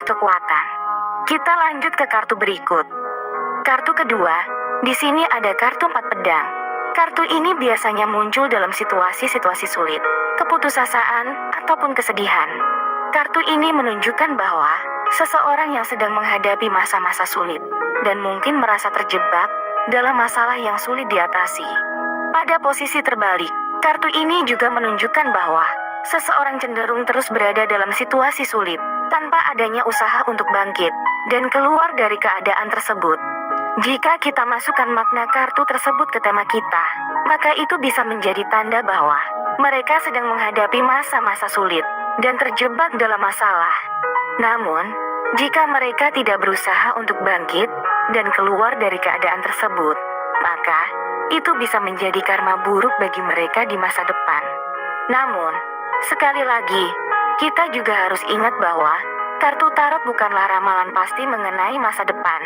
kekuatan. Kita lanjut ke kartu berikut. Kartu kedua, di sini ada kartu 4 pedang. Kartu ini biasanya muncul dalam situasi-situasi sulit, keputusasaan, ataupun kesedihan. Kartu ini menunjukkan bahwa seseorang yang sedang menghadapi masa-masa sulit dan mungkin merasa terjebak dalam masalah yang sulit diatasi. Pada posisi terbalik, kartu ini juga menunjukkan bahwa seseorang cenderung terus berada dalam situasi sulit tanpa adanya usaha untuk bangkit dan keluar dari keadaan tersebut. Jika kita masukkan makna kartu tersebut ke tema kita, maka itu bisa menjadi tanda bahwa mereka sedang menghadapi masa-masa sulit dan terjebak dalam masalah. Namun, jika mereka tidak berusaha untuk bangkit dan keluar dari keadaan tersebut, maka itu bisa menjadi karma buruk bagi mereka di masa depan. Namun, sekali lagi, kita juga harus ingat bahwa kartu tarot bukanlah ramalan pasti mengenai masa depan.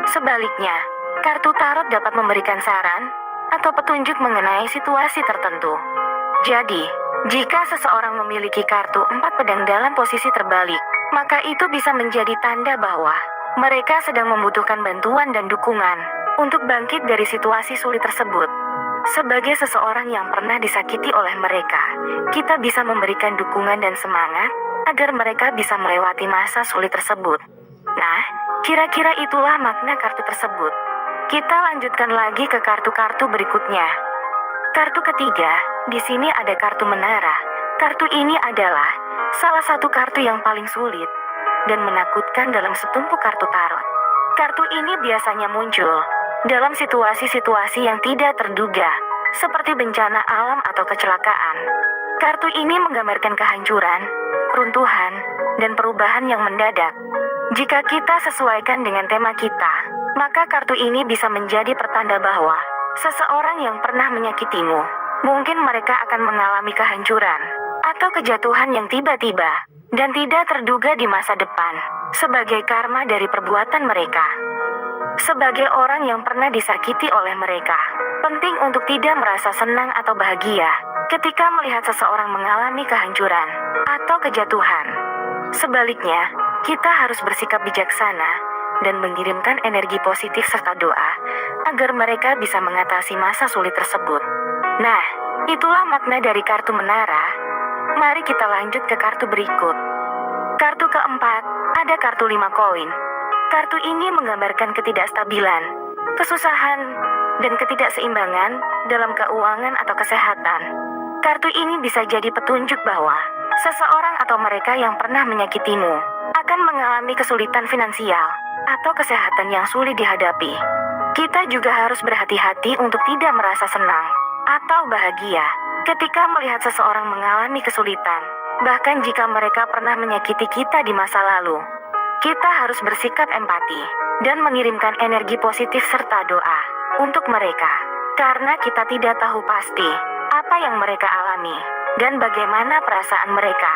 Sebaliknya, kartu tarot dapat memberikan saran atau petunjuk mengenai situasi tertentu. Jadi, jika seseorang memiliki kartu 4 pedang dalam posisi terbalik, maka itu bisa menjadi tanda bahwa mereka sedang membutuhkan bantuan dan dukungan untuk bangkit dari situasi sulit tersebut. Sebagai seseorang yang pernah disakiti oleh mereka, kita bisa memberikan dukungan dan semangat agar mereka bisa melewati masa sulit tersebut. Nah, kira-kira itulah makna kartu tersebut. Kita lanjutkan lagi ke kartu-kartu berikutnya. Kartu ketiga, di sini ada kartu menara. Kartu ini adalah salah satu kartu yang paling sulit dan menakutkan dalam setumpuk kartu tarot. Kartu ini biasanya muncul dalam situasi-situasi yang tidak terduga, seperti bencana alam atau kecelakaan. Kartu ini menggambarkan kehancuran, keruntuhan, dan perubahan yang mendadak. Jika kita sesuaikan dengan tema kita, maka kartu ini bisa menjadi pertanda bahwa seseorang yang pernah menyakitimu, mungkin mereka akan mengalami kehancuran atau kejatuhan yang tiba-tiba dan tidak terduga di masa depan, sebagai karma dari perbuatan mereka. Sebagai orang yang pernah disakiti oleh mereka, penting untuk tidak merasa senang atau bahagia ketika melihat seseorang mengalami kehancuran atau kejatuhan. Sebaliknya, kita harus bersikap bijaksana dan mengirimkan energi positif serta doa agar mereka bisa mengatasi masa sulit tersebut. Nah, itulah makna dari kartu menara. Mari kita lanjut ke kartu berikut. Kartu keempat, ada kartu 5 koin. Kartu ini menggambarkan ketidakstabilan, kesusahan, dan ketidakseimbangan dalam keuangan atau kesehatan. Kartu ini bisa jadi petunjuk bahwa seseorang atau mereka yang pernah menyakitimu akan mengalami kesulitan finansial atau kesehatan yang sulit dihadapi. Kita juga harus berhati-hati untuk tidak merasa senang atau bahagia ketika melihat seseorang mengalami kesulitan, bahkan jika mereka pernah menyakiti kita di masa lalu. Kita harus bersikap empati dan mengirimkan energi positif serta doa untuk mereka, karena kita tidak tahu pasti apa yang mereka alami dan bagaimana perasaan mereka.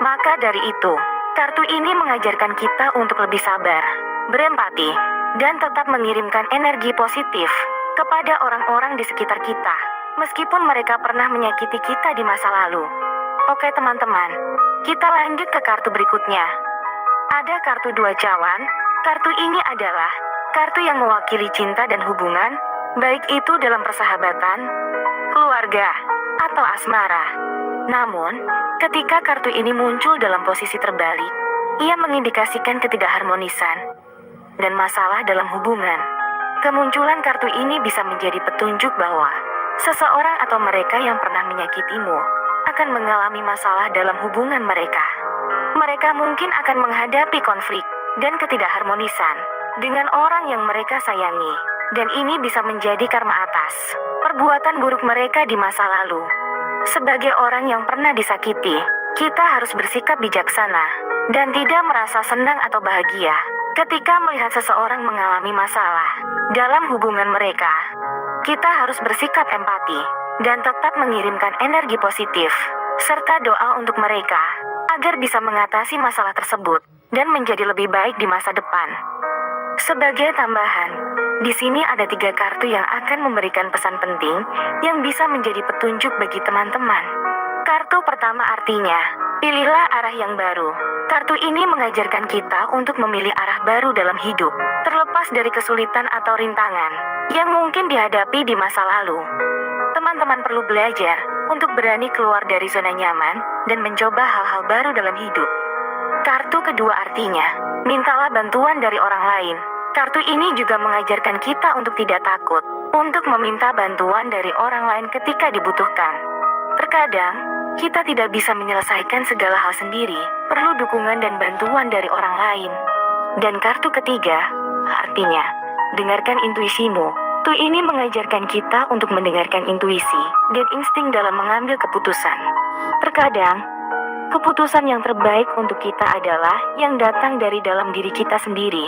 Maka dari itu, kartu ini mengajarkan kita untuk lebih sabar, berempati, dan tetap mengirimkan energi positif kepada orang-orang di sekitar kita, meskipun mereka pernah menyakiti kita di masa lalu. Oke teman-teman, kita lanjut ke kartu berikutnya. Ada kartu 2 cawan. Kartu ini adalah kartu yang mewakili cinta dan hubungan, baik itu dalam persahabatan, keluarga, atau asmara. Namun, ketika kartu ini muncul dalam posisi terbalik, ia mengindikasikan ketidakharmonisan dan masalah dalam hubungan. Kemunculan kartu ini bisa menjadi petunjuk bahwa seseorang atau mereka yang pernah menyakitimu akan mengalami masalah dalam hubungan mereka. Mereka mungkin akan menghadapi konflik dan ketidakharmonisan dengan orang yang mereka sayangi, dan ini bisa menjadi karma atas perbuatan buruk mereka di masa lalu. Sebagai orang yang pernah disakiti, kita harus bersikap bijaksana dan tidak merasa senang atau bahagia ketika melihat seseorang mengalami masalah dalam hubungan mereka. Kita harus bersikap empati dan tetap mengirimkan energi positif serta doa untuk mereka agar bisa mengatasi masalah tersebut dan menjadi lebih baik di masa depan. Sebagai tambahan, di sini ada 3 kartu yang akan memberikan pesan penting yang bisa menjadi petunjuk bagi teman-teman. Kartu pertama artinya, pilihlah arah yang baru. Kartu ini mengajarkan kita untuk memilih arah baru dalam hidup, terlepas dari kesulitan atau rintangan yang mungkin dihadapi di masa lalu. Teman-teman perlu belajar untuk berani keluar dari zona nyaman dan mencoba hal-hal baru dalam hidup. Kartu kedua artinya, mintalah bantuan dari orang lain. Kartu ini juga mengajarkan kita untuk tidak takut, untuk meminta bantuan dari orang lain ketika dibutuhkan. Terkadang, kita tidak bisa menyelesaikan segala hal sendiri, perlu dukungan dan bantuan dari orang lain. Dan kartu ketiga, artinya, dengarkan intuisimu. Ini mengajarkan kita untuk mendengarkan intuisi dan insting dalam mengambil keputusan. Terkadang, keputusan yang terbaik untuk kita adalah yang datang dari dalam diri kita sendiri.